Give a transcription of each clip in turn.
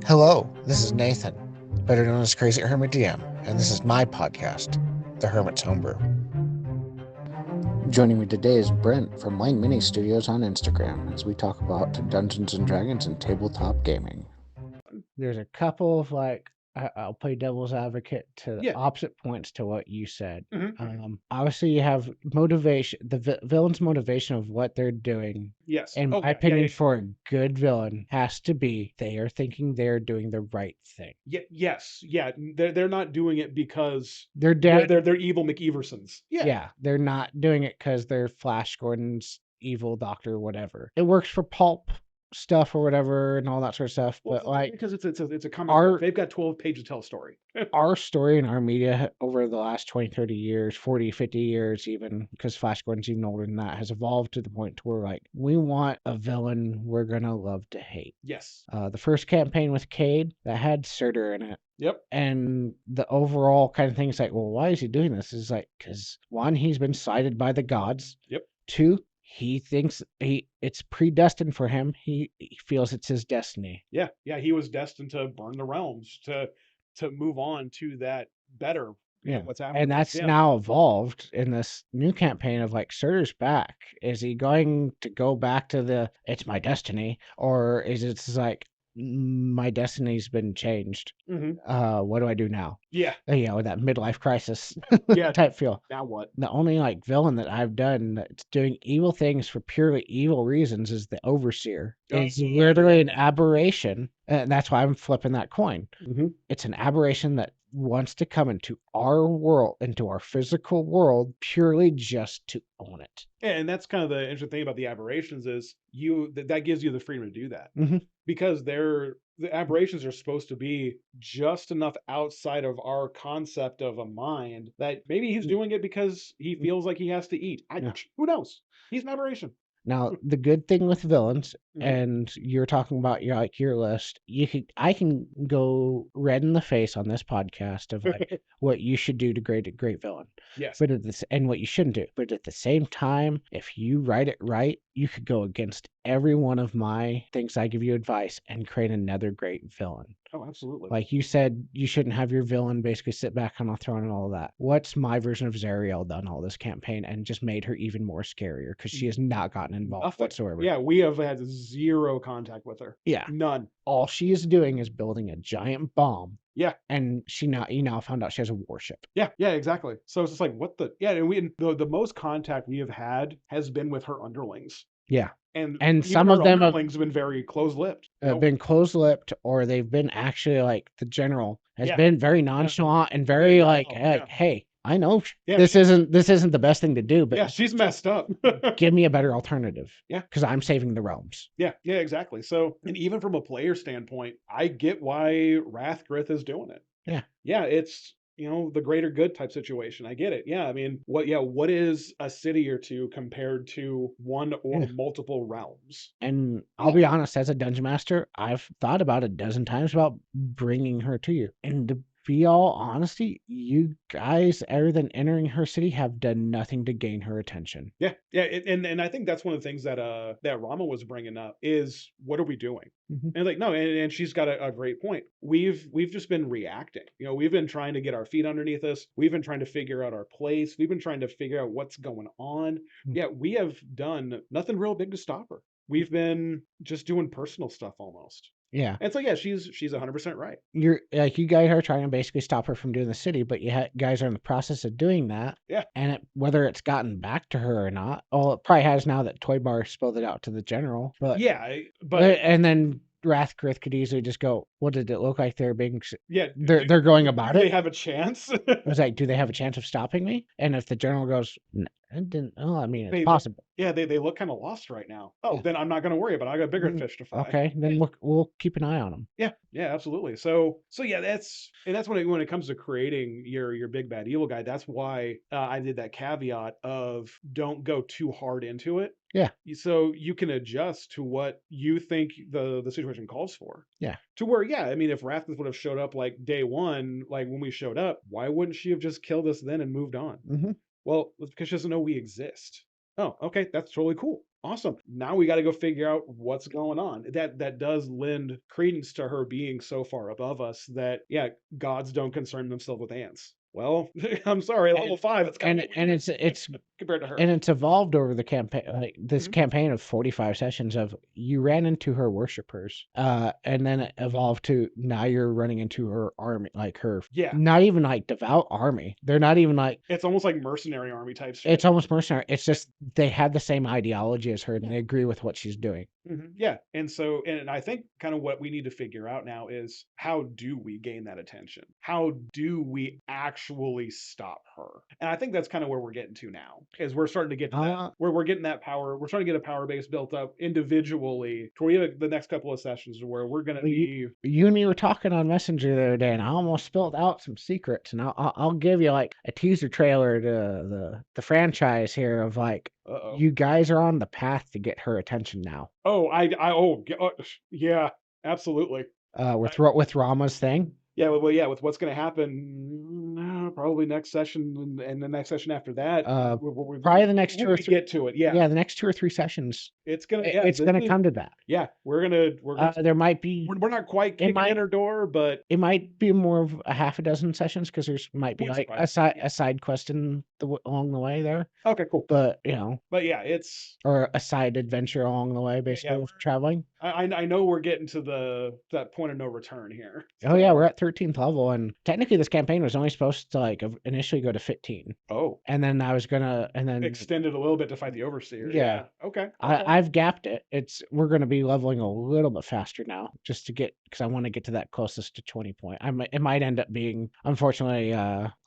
Hello, this is Nathan, better known as CrazyhermitDM, and this is my podcast, The Hermit's Homebrew. Joining me today is Brent from Langeministudio on Instagram as we talk about Dungeons & Dragons and tabletop gaming. There's a couple of I'll play devil's advocate to Yeah. opposite points to what you said. Mhm. Obviously, you have motivation, the villain's motivation of what they're doing. Yes. In Oh, my yeah. opinion, for a good villain, has to be they are thinking they're doing the right thing. Yes. Yeah. They're not doing it because They're they're dead. they're evil McEversons. Yeah. Yeah, they're not doing it because they're Flash Gordon's evil doctor, whatever. It works for pulp stuff or whatever and all that sort of stuff. Well, But like because it's a comic our book. They've got 12 pages to tell a story. our story in our media over the last 20, 30 years, 40, 50 years, even because Flash Gordon's even older than that, has evolved to the point to where like we want a villain we're gonna love to hate. Yes. The first campaign with Cade that had Surtur in it. Yep. And the overall kind of thing is like, well, why is he doing this? Is like, because one, he's been slighted by the gods. Yep. Two, he thinks it's predestined for him. He feels it's his destiny. Yeah. Yeah. He was destined to burn the realms to move on to that better. Yeah. What's happening? And that's now evolved in this new campaign of like Surtur's back. Is he going to go back to the it's my destiny? Or is it just like my destiny's been changed? What do I do now? Yeah. That midlife crisis Yeah. type feel. Now what? The only like villain that I've done that's doing evil things for purely evil reasons is the Overseer. It's literally an aberration, and that's why I'm flipping that coin. It's an aberration that wants to come into our world, into our physical world, purely just to own it. Yeah, and that's kind of the interesting thing about the aberrations is that gives you the freedom to do that because the aberrations are supposed to be just enough outside of our concept of a mind that maybe he's doing it because he feels like he has to eat. Who knows? He's an aberration. Now, the good thing with villains, and you're talking about your list, I can go red in the face on this podcast of like what you should do to create a great villain. Yes. But and what you shouldn't do. But at the same time, if you write it right, you could go against every one of my things I give you advice and create another great villain. Oh, absolutely. Like you said, you shouldn't have your villain basically sit back on a throne and all of that. What's my version of Zariel done all this campaign and just made her even more scarier because she has not gotten involved whatsoever. Yeah, we have had zero contact with her. Yeah. None. All she is doing is building a giant bomb. Yeah. And you now found out she has a warship. Yeah, exactly. So it's just like, what the... Yeah, and the most contact we have had has been with her underlings. Yeah. And some of them have been very close-lipped. Been close-lipped, or they've been actually like the general has Yeah. been very nonchalant and very hey, I know Yeah, this isn't the best thing to do, but yeah, she's messed up. give me a better alternative. Yeah. Because I'm saving the realms. Yeah, exactly. So, and even from a player standpoint, I get why Rathgrith is doing it. Yeah. Yeah, it's the greater good type situation. I get it. Yeah, I mean, what is a city or two compared to one or multiple realms? And I'll be honest, as a dungeon master, I've thought about a dozen times about bringing her to you. And to be all honesty, you guys, other than entering her city, have done nothing to gain her attention. Yeah, and I think that's one of the things that Rama was bringing up is what are we doing? And like no, and she's got a great point. We've just been reacting. We've been trying to get our feet underneath us. We've been trying to figure out our place. We've been trying to figure out what's going on. Yeah, we have done nothing real big to stop her. We've been just doing personal stuff almost. Yeah. And so yeah, she's 100% right. You're like you guys are trying to basically stop her from doing the city, but you guys are in the process of doing that. Yeah. And whether it's gotten back to her or not, well, it probably has now that Toy Bar spilled it out to the general. But yeah, and then Rathgrith could easily just go, what did it look like they're being... Yeah. They're going about it? Do they have a chance? I was like, do they have a chance of stopping me? And if the general goes, I mean, it's possible. Yeah, they look kind of lost right now. Oh, then I'm not going to worry about it. I got bigger fish to fry. Okay, then we'll keep an eye on them. Yeah, absolutely. So yeah, that's when it comes to creating your big bad evil guy. That's why I did that caveat of don't go too hard into it. Yeah. So you can adjust to what you think the situation calls for. Yeah. To where, yeah, I mean, if Rathgrith would have showed up like day one, like when we showed up, why wouldn't she have just killed us then and moved on? Well, it's because she doesn't know we exist. Oh, okay, that's totally cool. Awesome. Now we got to go figure out what's going on. That does lend credence to her being so far above us that, yeah, gods don't concern themselves with ants. Well, I'm sorry, level 5, it's kind of And it's compared to her. and it's evolved over the campaign, like this Mhm. campaign of 45 sessions of you ran into her worshippers, and then it evolved to now you're running into her army, like her, Yeah. not even like devout army. They're not even like, It's almost like mercenary army type shit. it's almost mercenary. It's just they have the same ideology as her and they agree with what she's doing. Yeah. And I think kind of what we need to figure out now is how do we gain that attention? How do we actually stop her? And I think that's kind of where we're getting to now, is we're starting to get to that, where we're getting that power. We're starting to get a power base built up individually to where we have the next couple of sessions where we're going to be. You and me were talking on Messenger the other day, and I almost spilled out some secrets. And I'll give you like a teaser trailer to the franchise here of like, Uh-oh. you guys are on the path to get her attention now. Oh, yeah, absolutely. With Rama's thing. Yeah, well, yeah, with what's going to happen, probably next session and the next session after that. Probably the next two or We three. get to it, yeah. Yeah, the next 2 or 3 sessions. It's gonna, It's gonna come to that. yeah. We're gonna. There might be. We're not quite kicking in her door, but It might be more of a half a dozen sessions because there's might be Wouldn't like surprise me, a side quest along the way there. okay, cool. But you know, But yeah, it's or a side adventure along the way, basically, of traveling. I know we're getting to that point of no return here. Oh yeah, we're at 13th level, and technically this campaign was only supposed to like initially go to 15. Oh, And then I was gonna, and then extended a little bit to fight the overseer. yeah. Okay. I've gapped it. We're gonna be leveling a little bit faster now, just to get, because I want to get to that closest to 20 point. It might end up being, unfortunately,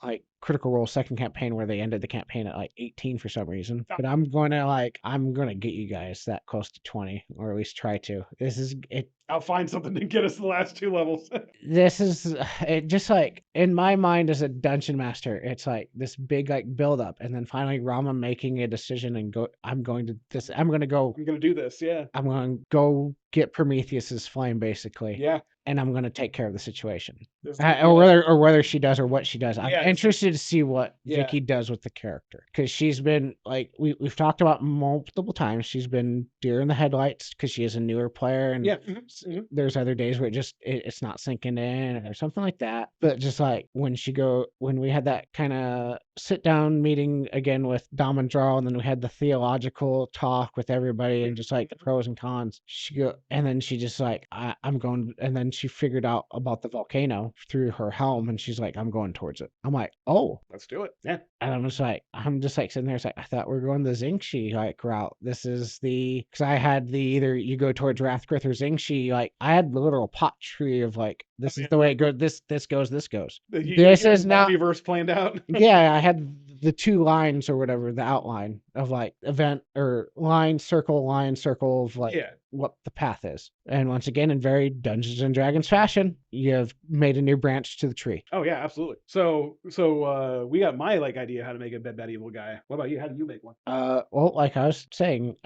like Critical Role second campaign where they ended the campaign at like 18 for some reason. But I'm gonna get you guys that close to 20, or at least try to. This is it. I'll find something to get us the last 2 levels. This is it. Just like in my mind as a dungeon master, it's like this big like build up, and then finally Rama making a decision and go. I'm going to do this. Yeah. I'm going to go get Prometheus's flame, basically. Yeah. And I'm going to take care of the situation. Yeah. Or whether she does or what she does. I'm Yeah, interested to see what Yeah. Vicky does with the character, because she's been like we've talked about multiple times. She's been deer in the headlights because she is a newer player, and Yeah. there's other days where it's not sinking in or something like that. But just like when we had that kind of sit down meeting again with Dom and Jarl, and then we had the theological talk with everybody and just like the pros and cons. And then she just like I'm going, and then she figured out about the volcano through her helm, and she's like, I'm going towards it. I'm like, oh, Let's do it. Yeah. and I'm just like sitting there. It's like, I thought we were going the Xingshi like route. This is because I had the either you go towards Rathgrith or Xingshi. Like I had the literal pot tree of like, this is the way it goes. This goes. This is not multiverse planned out. yeah, I had the 2 lines or whatever, the outline of like event or line circle of like what the path is. And once again, in very Dungeons and Dragons fashion, you have made a new branch to the tree. Oh yeah, absolutely. So we got my like idea how to make a bad evil guy. What about you? How do you make one? Well, like I was saying,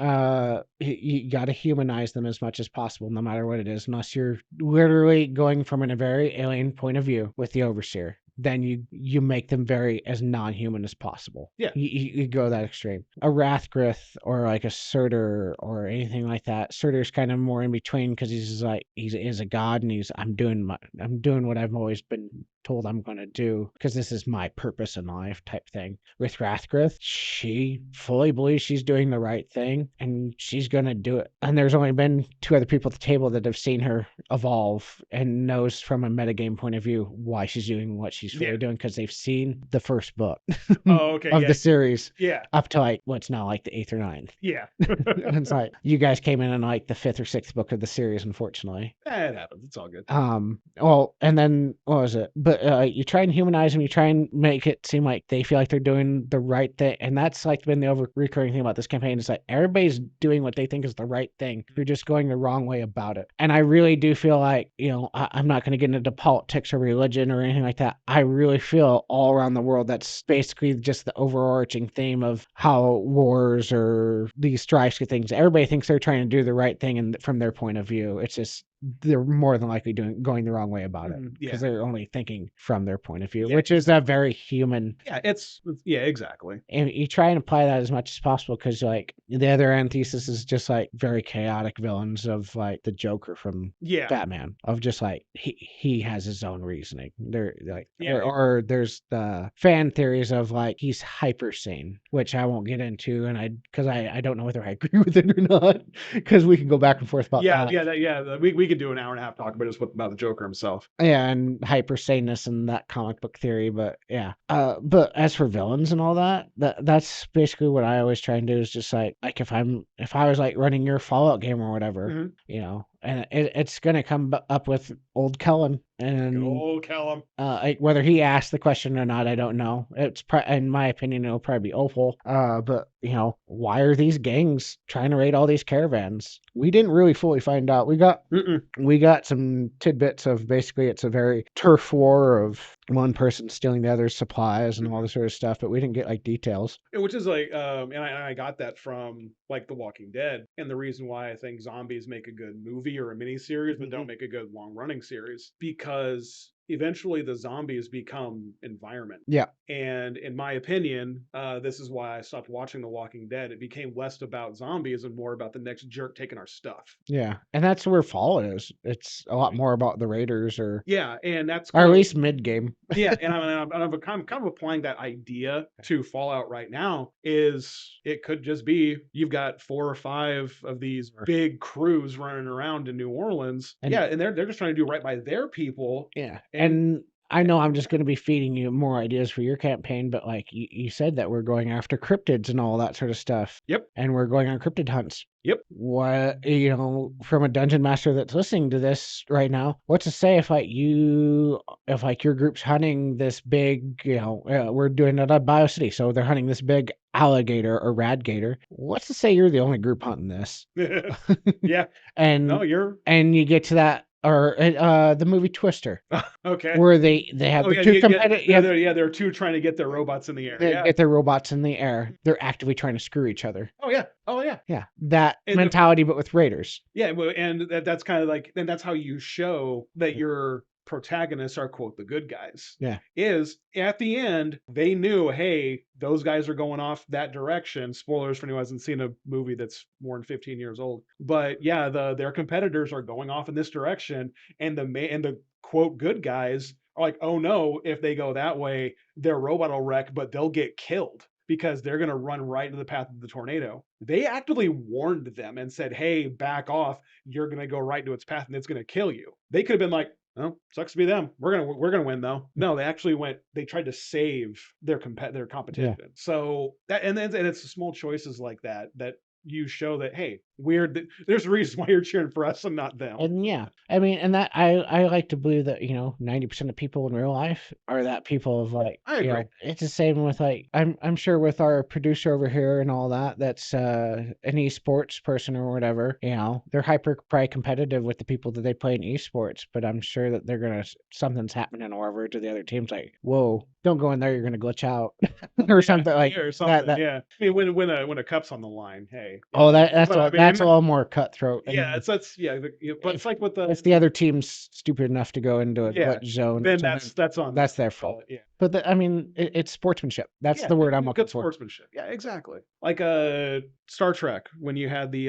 you got to humanize them as much as possible, no matter what it is, unless you're literally going from a very alien point of view with the overseer. Then you make them very as non-human as possible. Yeah. You go that extreme. A Rathgrith or like a Surtur or anything like that. Surtur's kind of more in between because he's a god, and I'm doing what I've always been told I'm going to do because this is my purpose in life type thing. With Rathgrith, she fully believes she's doing the right thing and she's going to do it. And there's only been 2 other people at the table that have seen her evolve and knows from a metagame point of view why she's doing what she's really doing, because they've seen the first book of the series up to like what's now like the 8th or 9th. Yeah. And it's like you guys came in like the 5th or 6th book of the series, unfortunately. It happens. It's all good. Well, and then what was it? But you try and humanize them. You try and make it seem like they feel like they're doing the right thing, and that's like been the recurring thing about this campaign. Is like everybody's doing what they think is the right thing. You're just going the wrong way about it. And I really do feel like, I'm not going to get into politics or religion or anything like that. I really feel all around the world that's basically just the overarching theme of how wars or these strikes or things. Everybody thinks they're trying to do the right thing, and from their point of view, it's just they're more than likely going the wrong way about it because they're only thinking from their point of view, which is a very human. Yeah, exactly. And you try and apply that as much as possible because like the other antithesis is just like very chaotic villains of like the Joker from Batman, of just like he has his own reasoning. They're like or there's the fan theories of like he's hyper sane, which I won't get into, and I don't know whether I agree with it or not because we can go back and forth about that. We could do an hour and a half talk about the Joker himself. Yeah, and hyper saneness and that comic book theory, but yeah. But as for villains and all that's basically what I always try and do is just like if I was like running your Fallout game or whatever, you know, and it's gonna come up with old Kellen. And old Callum. Whether he asked the question or not, I don't know. It's in my opinion, it'll probably be Opal. But you know, why are these gangs trying to raid all these caravans? We didn't really fully find out. We got some tidbits of basically it's a very turf war of one person stealing the other's supplies and all this sort of stuff, but we didn't get like details. Which is like, and I got that from like The Walking Dead, and the reason why I think zombies make a good movie or a miniseries, but don't make a good long running series, because eventually the zombies become environment. Yeah. And in my opinion, this is why I stopped watching The Walking Dead. It became less about zombies and more about the next jerk taking our stuff. Yeah, and that's where Fallout is. It's a lot more about the raiders, or and that's or at least mid game. And I'm kind of applying that idea to Fallout right now. Is it could just be you've got 4 or 5 of these big crews running around in New Orleans, and they're just trying to do right by their people. Yeah, and I know I'm just going to be feeding you more ideas for your campaign, but like you said that we're going after cryptids and all that sort of stuff. Yep. And we're going on cryptid hunts. Yep. What, you know, from a dungeon master that's listening to this right now, what's to say if your group's hunting this big, you know, we're doing it at BioCity, so they're hunting this big alligator or radgator. What's to say you're the only group hunting this? Yeah. And you get to that. Or the movie Twister. Okay. Where they have the two competitive. They're two trying to get their robots in the air. Get their robots in the air. They're actively trying to screw each other. Oh yeah. Yeah. That mentality, but with raiders. Yeah, and that's kind of like, and that's how you show that your protagonists are, quote, the good guys. Yeah. Is at the end they knew, hey, those guys are going off that direction. Spoilers for anyone who hasn't seen a movie that's more than 15 years old. But yeah, their competitors are going off in this direction, and the quote good guys are like, oh no, if they go that way, their robot will wreck, but they'll get killed because they're going to run right into the path of the tornado. They actively warned them and said, hey, back off. You're going to go right into its path and it's going to kill you. They could have been like, oh, sucks to be them. We're gonna win though. No, they actually went. They tried to save their competition. Yeah. So that and it's the small choices like that you show that, hey, there's a reason why you're cheering for us and not them. And yeah, I mean, and that I like to believe that, you know, 90% of people in real life are that people of like, I agree. You know, it's the same with like, I'm sure with our producer over here and all that's an esports person or whatever, you know, they're probably competitive with the people that they play in esports, but I'm sure that something's happening or whatever to the other teams, like, whoa, don't go in there, you're gonna glitch out or something like that. Yeah, I mean, when a cup's on the line, hey. Oh, that's a little more cutthroat. Yeah, but it's like with if the other team's stupid enough to go into a glitch zone, then that's their fault. Yeah, but I mean, it's sportsmanship. That's the word I'm looking for. Good sportsmanship. Yeah, exactly. Like Star Trek, when you had the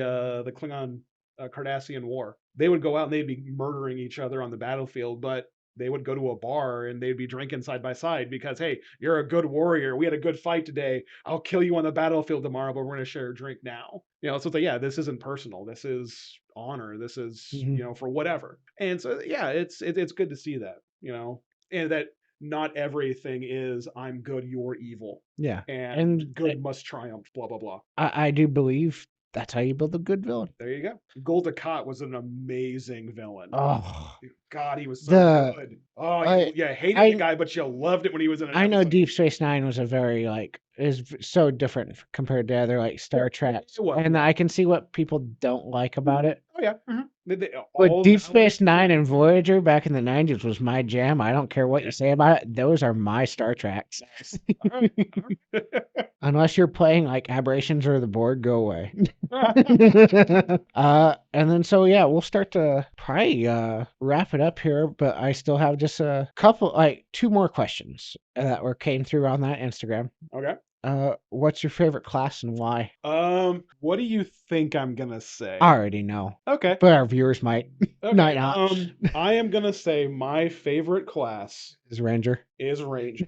Klingon Cardassian War, they would go out and they'd be murdering each other on the battlefield, but they would go to a bar and they'd be drinking side by side because, hey, you're a good warrior. We had a good fight today. I'll kill you on the battlefield tomorrow, but we're going to share a drink now. You know, so it's like, this isn't personal. This is honor. This is, you know, for whatever. And so, yeah, it's good to see that, you know, and that not everything is I'm good, you're evil. Yeah. And good must triumph, blah, blah, blah. I do believe that's how you build a good villain. There you go. Gul Dukat was an amazing villain. Oh, God, he was so good. Oh, you hated the guy, but you loved it when he was in an episode. I know Deep Space Nine was a very is so different compared to other Star Trek, and I can see what people don't like about it. Oh yeah. But Deep Space Nine and Voyager back in the 90s was my jam. I don't care what you say about it; those are my Star Treks. Unless you're playing like aberrations or the board, go away. And then so yeah, we'll start to probably wrap it up here, but I still have just a couple, like 2 more questions that were came through on that Instagram. Okay. What's your favorite class and why? What do you think I'm gonna I say? already know, Okay. but our viewers might Okay. not. I am gonna say my favorite class Is Ranger. is Ranger.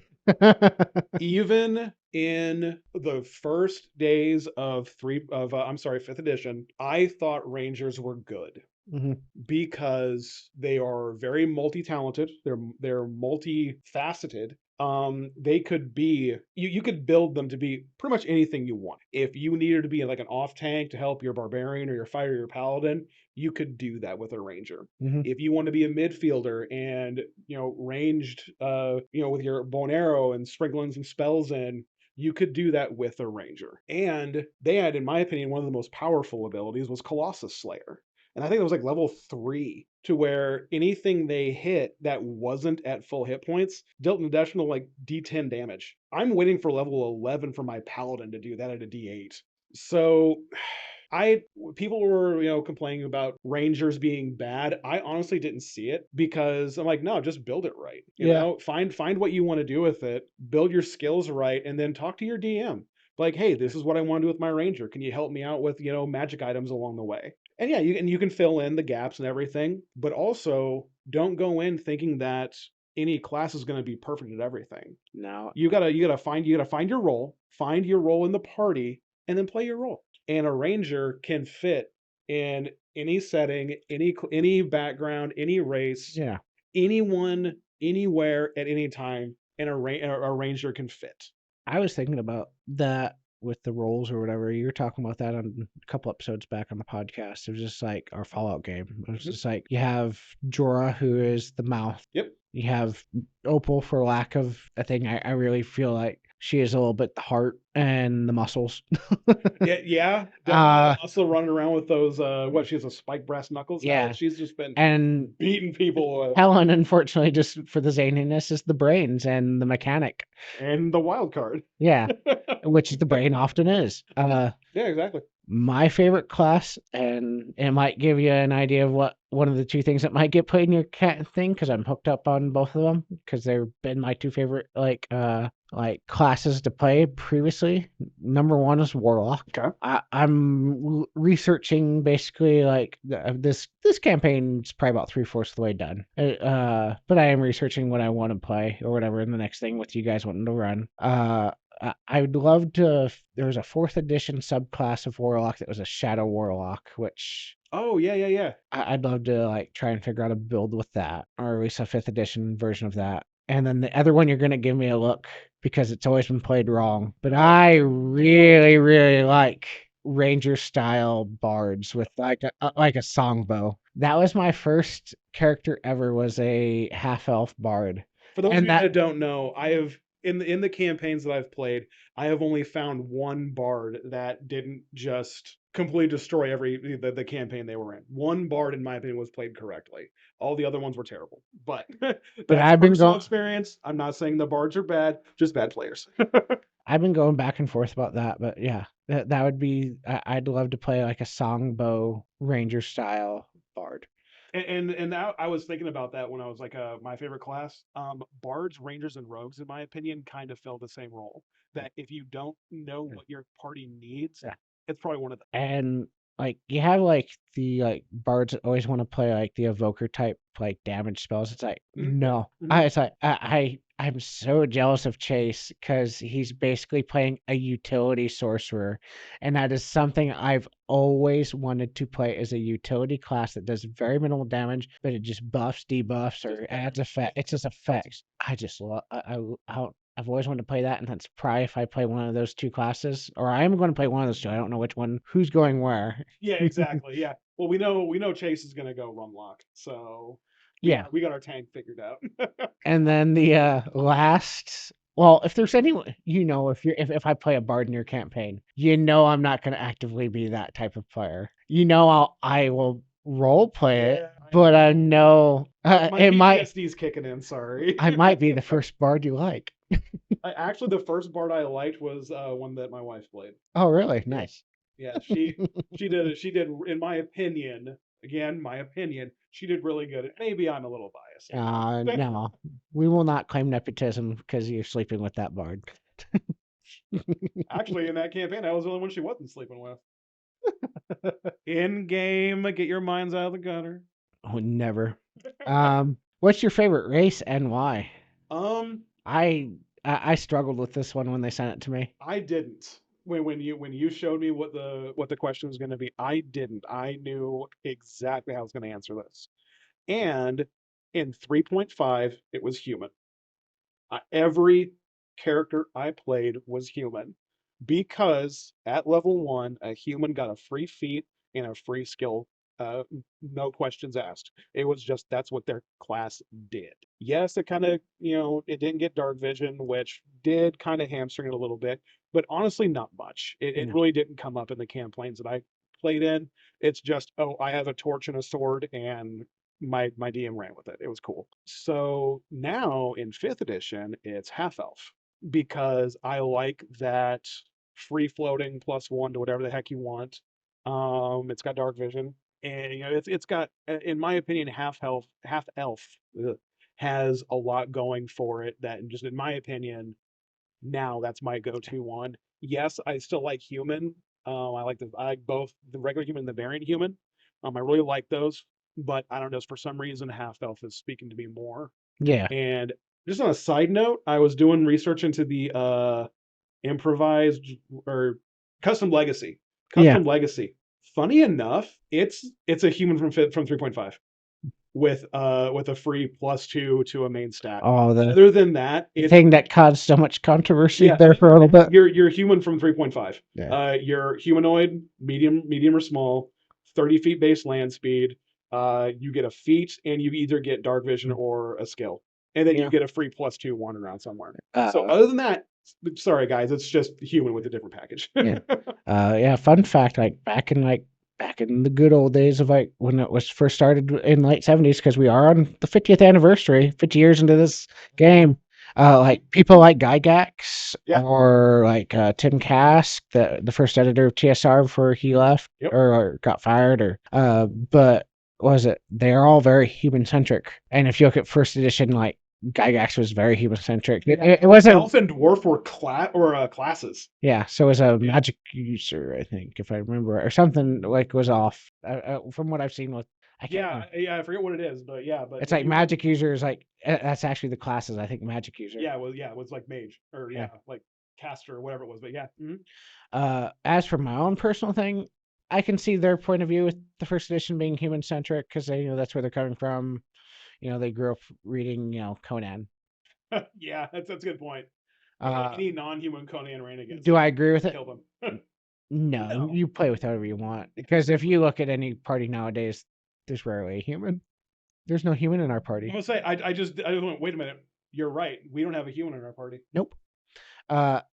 Even in the first days of fifth edition, I thought Rangers were good Mhm. because they are very multi-talented. They're multifaceted. They could be you could build them to be pretty much anything you want. If you needed to be like an off tank to help your barbarian or your fighter or your paladin, you could do that with a ranger. Mhm. If you want to be a midfielder and ranged with your bow and arrow and sprinkling some spells in, you could do that with a ranger. And they had, in my opinion, one of the most powerful abilities was Colossus Slayer. And I think it was like level 3, to where anything they hit that wasn't at full hit points dealt an additional like D10 damage. I'm waiting for level 11 for my paladin to do that at a D8. So I people were complaining about Rangers being bad. I honestly didn't see it because I'm like, no, just build it right. Yeah. Find what you want to do with it, build your skills right, and then talk to your DM. Like, hey, this is what I want to do with my Ranger. Can you help me out with magic items along the way? And yeah, you can fill in the gaps and everything, but also don't go in thinking that any class is going to be perfect at everything. No. You gotta find your role in the party, and then play your role. And a ranger can fit in any setting, any background, any race, Yeah. anyone, anywhere, at any time, and a ranger can fit. I was thinking about that with the roles or whatever. You were talking about that on a couple episodes back on the podcast. It was just like our Fallout game. It was Mhm. just like you have Jorah, who is the mouth. Yep. You have Opal, for lack of a thing. I really feel like she is a little bit the heart and the muscles. Yeah, uh, also running around with those she has a spike brass knuckles. yeah. She's just been And beating people Helen, unfortunately, just for the zaniness, is the brains and the mechanic. and the wild card. Yeah, which the brain often is. Yeah, exactly. My favorite class, and it might give you an idea of what one of the 2 things that might get played in your cat thing, because I'm hooked up on both of them, because they've been my 2 favorite like classes to play previously. Number 1 is Warlock. Okay. I'm researching basically like this campaign's probably about 3/4 of the way done. But I am researching what I want to play or whatever in the next thing with you guys wanting to run. I would love to. There was a 4th edition subclass of Warlock that was a Shadow Warlock, which Oh yeah. I'd love to like try and figure out a build with that, or at least a 5th edition version of that. And then the other one, you're gonna give me a look because it's always been played wrong. But I really, really like Ranger style bards with like a songbow. That was my first character ever, was a half elf bard. For those of And you that don't know, I have in the campaigns that I've played, I have only found one bard that didn't just completely destroy the campaign they were in. One bard, in my opinion, was played correctly. All the other ones were terrible. But but that's I've been personal going experience. I'm not saying the bards are bad, just bad players. I've been going back and forth about that, but yeah, that would be. I'd love to play like a songbow ranger style bard. And now I was thinking about that when I was like my favorite class. Bards, Rangers, and Rogues, in my opinion, kind of fill the same role. That if you don't know what your party needs, Yeah. it's probably one of them. And like you have like the like bards that always want to play like the evoker type like damage spells. It's like Mhm. no, Mhm. it's like I'm so jealous of Chase because he's basically playing a utility sorcerer, and that is something I've always wanted to play as a utility class that does very minimal damage, but it just buffs, debuffs, or adds effect. It's just effects. I just love. I've always wanted to play that, and that's probably if I play one of those 2 classes, or I am going to play one of those 2. I don't know which one, who's going where. Yeah, exactly. Yeah. Well, we know Chase is gonna go Rumlock, so Yeah, we got our tank figured out. and then the last. Well, if there's any, if I play a bard in your campaign, I'm not going to actively be that type of player. I will role play it, Yeah, but I know my it might. PTSD's kicking in. Sorry. I might be the first bard you like. Actually, the first bard I liked was one that my wife played. Oh, really? Yeah, Nice. yeah. She did in my opinion. Again, my opinion. She did really good. Maybe I'm a little biased. No, we will not claim nepotism because you're sleeping with that bard. Actually, in that campaign, I was the only one she wasn't sleeping with. In game, get your minds out of the gutter. Oh, never. What's your favorite race and why? Um, I struggled with this one when they sent it to me. I didn't. When you showed me what the question was going to be, I didn't. I knew exactly how I was going to answer this. And in 3.5, it was human. Every character I played was human because at level 1, a human got a free feat and a free skill. No questions asked. It was just that's what their class did. Yes, it kind of, it didn't get dark vision, which did kind of hamstring it a little bit, but honestly, not much. It No. really didn't come up in the campaigns that I played in. It's just, oh, I have a torch and a sword, and my DM ran with it. It was cool. So now in 5th edition, it's half elf because I like that free floating +1 to whatever the heck you want. It's got dark vision, and it's got, in my opinion, half elf has a lot going for it. That just in my opinion, now that's my go-to one. Yes, I still like human. I like both the regular human and the variant human. I really like those, but I don't know, for some reason half elf is speaking to me more. Yeah. And just on a side note, I was doing research into the improvised or custom legacy. Yeah. Custom legacy. Funny enough, it's a human from 3.5 with a free +2 to a main stat. Oh, Other than that, the it's thing that caused so much controversy yeah, there for a little bit. you're human from 3.5. Yeah. You're humanoid, medium or small, 30 feet base land speed. You get a feat, and you either get dark vision or a skill, and then you Yeah. get a free +2 wandering around somewhere. So Uh, other than that, sorry guys, it's just human with a different package. yeah. Yeah. Fun fact, back in the good old days of like when it was first started in late 70s, because we are on the 50th anniversary, 50 years into this game. Like people like Gygax Yeah. or like Tim Kask, the first editor of TSR before he left Yep. or got fired, or but what was it? They're all very human centric. And if you look at first edition, like Gygax was very human centric. It wasn't. Elf and dwarf were classes. Yeah, so it was a Yeah. magic user, I think, if I remember, or something like was off from what I've seen with. I can't Yeah, remember. yeah, I forget what it is, but yeah, but It's if like you want, magic user is like that's actually the classes. I think magic user. yeah, it was like mage or Yeah. like caster or whatever it was, but yeah. As for my own personal thing, I can see their point of view with the first edition being human centric because they that's where they're coming from. They grew up reading Conan. Yeah, that's a good point. Uh, Any non-human Conan ran against do him, I agree with it? killed him. No, No. you play with whatever you want because if you look at any party nowadays, there's rarely a human. There's no human in our I'm party. gonna say I just went, wait a minute. You're right. We don't have a human in our party. Nope.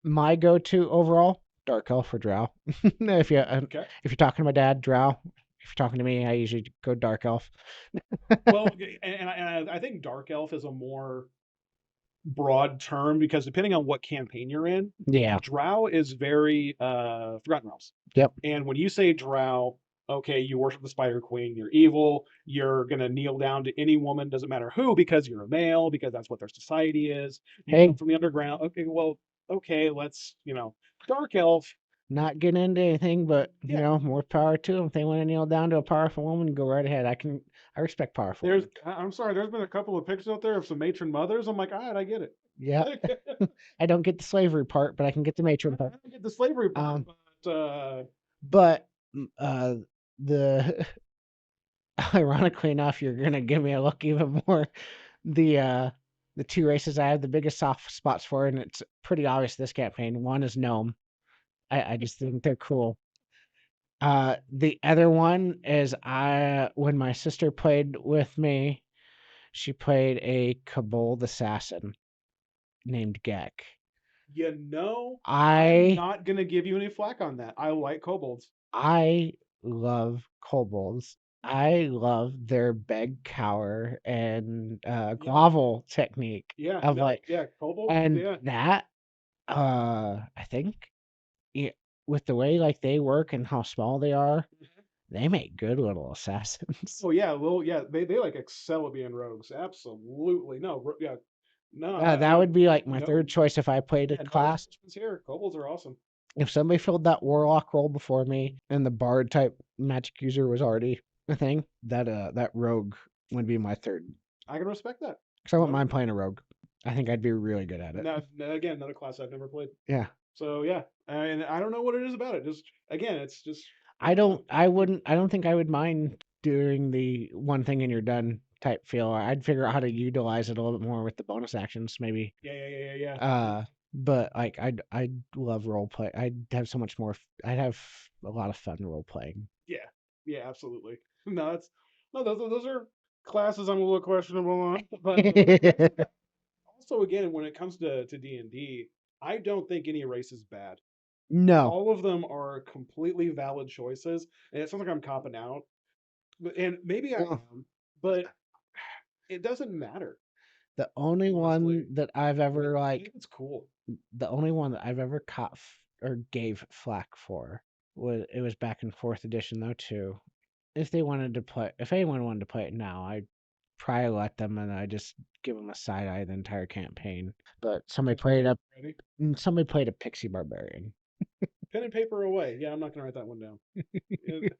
My go-to overall, dark elf or drow. Okay. If you're talking to my dad, drow. If you're talking to me, I usually go dark elf. Well, and I think dark elf is a more broad term because depending on what campaign you're in, Yeah. drow is very Forgotten Realms. Yep. And when you say drow, okay, you worship the Spider Queen, you're evil, you're gonna kneel down to any woman, doesn't matter who, because you're a male, because that's what their society is. You come Hey, from the underground. Okay, well, okay, let's, dark elf. not getting into anything, but Yeah, more power to them. If they want to kneel down to a powerful woman, go right ahead. I respect powerful there's. women. I'm sorry. There's been a couple of pictures out there of some matron mothers. I'm like, all right, I get it. Yeah. I don't get the slavery part, but I can get the matron I part. don't get the slavery part, Um, but but the ironically enough, you're gonna give me a look even more. The uh the two races I have the biggest soft spots for, and it's pretty obvious this campaign. One is gnome. I just think they're cool. The other one is when my sister played with me, she played a kobold assassin named Gek. I'm I not gonna give you any flack on that. I like kobolds. I love kobolds. I love their beg, cower, and Yeah, grovel technique yeah, of no, like, yeah, Cobalt, and yeah. that I think it, with the way like they work and how small they are, Mhm. they make good little assassins. Oh yeah, well, yeah, they like excel at being rogues. Absolutely, no, yeah, no, That would be like my no, third choice if I played a yeah, no class. attachments here. Kobolds are awesome. If somebody filled that warlock role before me and the bard type magic user was already a thing, that rogue would be my third. I can respect that. Because I wouldn't No, mind playing a rogue. I think I'd be really good at it. now again, another class I've never played. Yeah. So yeah, and I don't know what it is about it. Just again, it's just I I don't know. don't I wouldn't I don't think I would mind doing the one thing and you're done type feel. I'd figure out how to utilize it a little bit more with the bonus actions maybe. Yeah, yeah, yeah, yeah, yeah. But like I'd love role play. I'd have so much more I'd have a lot of fun role playing. Yeah, yeah, absolutely. No, that's no, those are classes I'm a little questionable on, but also again, when it comes to D&D, I don't think any race is bad. No. All of them are completely valid choices, and it sounds like I'm copping out, and maybe I Well, am, but it doesn't matter, the only honestly. one that I've ever I think like it's cool. the only one that I've ever caught or gave flack for was it was back in fourth edition though too. If they wanted to play, if anyone wanted to play it now, I'd probably let them and I just give them a side eye the entire campaign. But Pen and paper ready. somebody played a pixie barbarian, Pen and paper away. Yeah, I'm not gonna write that one down. It-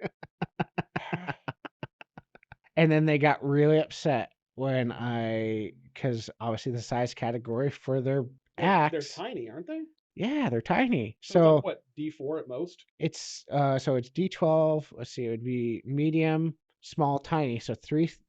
and then they got really upset when because obviously the size category for their they're acts, tiny, aren't they? yeah, they're tiny. So it's like So what, D4 at most? it's D12. Let's see, it would be medium, small, tiny. So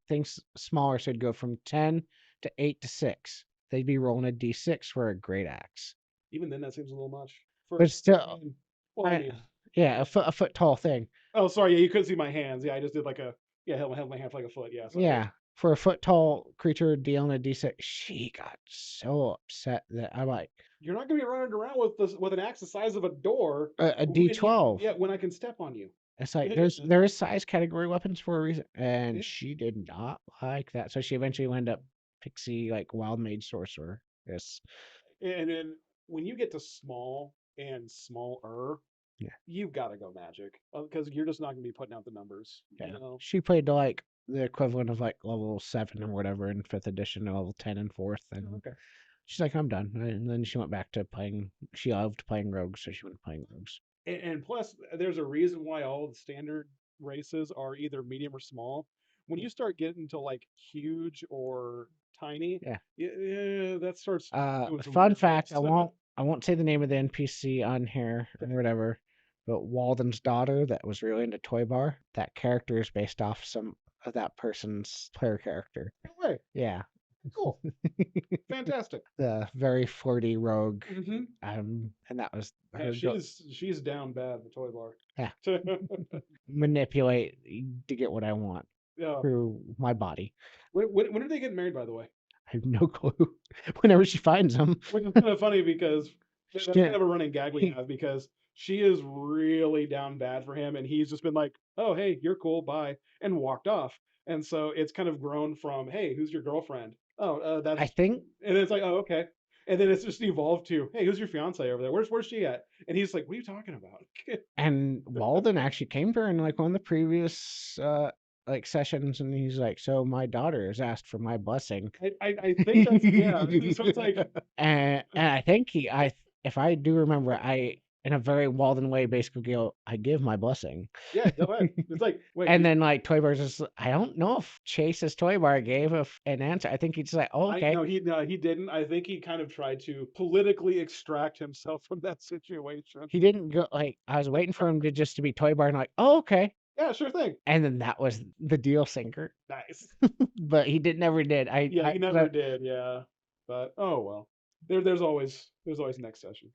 things smaller, so it'd go from 10 to 8 to 6. They'd be rolling a D6 for a great axe. Even then, that seems a little much. But I still, mean, well, I I mean, yeah, a foot tall thing. oh, sorry, yeah, you couldn't see my hands. Yeah, I just did like a, yeah, held my hand for like a foot. Yeah, sorry. Yeah, for a foot tall creature dealing a D6, she got so upset that I'm like You're not gonna be running around with this with an axe the size of a door a when you, D12. yeah, when I can step on you. It's like Yeah, there is size category weapons for a reason, and yeah. she did not like that. So she eventually ended up pixie like wild mage sorcerer. Yes, And then when you get to small and smaller, yeah, you've got to go magic because you're just not gonna be putting out the numbers. You yeah. know. She played to like the equivalent of like level 7 or whatever in fifth edition, and level 10 in fourth, Oh, and okay. she's like, I'm done. And then she went back to playing. She loved playing rogues, so she went playing rogues. And plus, there's a reason why all the standard races are either medium or small. When you start getting to like huge or tiny, Yeah. yeah, that starts doing some Fun weird fact, things. I won't say the name of the NPC on here or whatever, but Walden's daughter that was really into Toy Bar, that character is based off some of that person's player character. No way. Yeah. Cool. Fantastic. The very flirty rogue. Hmm. And that was Yeah, her she's down bad the toy bar. yeah, manipulate to get what I want Yeah. through my body. When are they getting married, by the way? I have no clue. Whenever she finds them. Which is kind of funny because that's kind Yeah. of a running gag we have because she is really down bad for him, and he's just been like, "Oh, hey, you're cool, bye," and walked off. And so it's kind of grown from, "Hey, who's your girlfriend?" Oh, I that's, think and it's like, "Oh, okay," and then it's just evolved to, "Hey, who's your fiance over there? Where's she at?" And he's like, "What are you talking about?" and Walden actually came to her in like one of the previous like sessions and he's like, so my daughter has asked for my blessing. I think that's, yeah. So it's like, And I think if I do remember, I in a very Walden way basically go, I give my blessing. yeah, go ahead. It's like, wait, And then like Toy Bar's just I don't know if Chase's Toy Bar gave an answer. I think he's like, oh, I okay. no, he didn't. I think he kind of tried to politically extract himself from that situation. He didn't go like I was waiting for him to just to be Toy Bar and like, oh, okay. Yeah, sure thing. And then that was the deal sinker. Nice. But he never did. Yeah, he never did. Yeah, but oh well. There's always next session.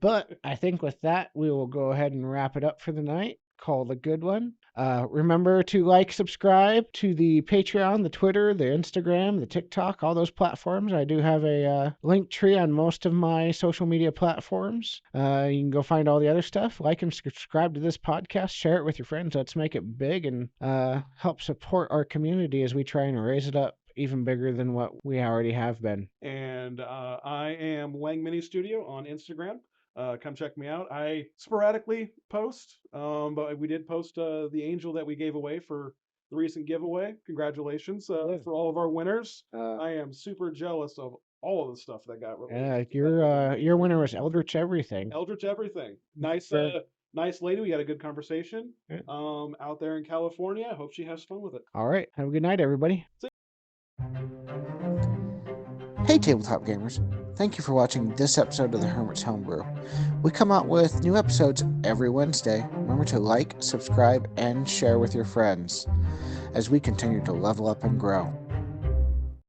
But I think with that, we will go ahead and wrap it up for the night. Call it a good one. Remember to subscribe to the Patreon, the Twitter, the Instagram, the TikTok, all those platforms. I do have a link tree on most of my social media platforms. You can go find all the other stuff. Like and subscribe to this podcast. Share it with your friends. Let's make it big and help support our community as we try and raise it up even bigger than what we already have been. And I am Langeministudio on Instagram. Come check me out. I sporadically post, but we did post the angel that we gave away for the recent giveaway. Congratulations for all of our winners. I am super jealous of all of the stuff that got released. Your winner was Eldritch Everything. Eldritch Everything. Nice, nice lady. We had a good conversation. Yeah. Out there in California. I hope she has fun with it. All right. Have a good night, everybody. See Hey, tabletop gamers. Thank you for watching this episode of the Hermit's Homebrew. We come out with new episodes every Wednesday. Remember to like, subscribe, and share with your friends as we continue to level up and grow.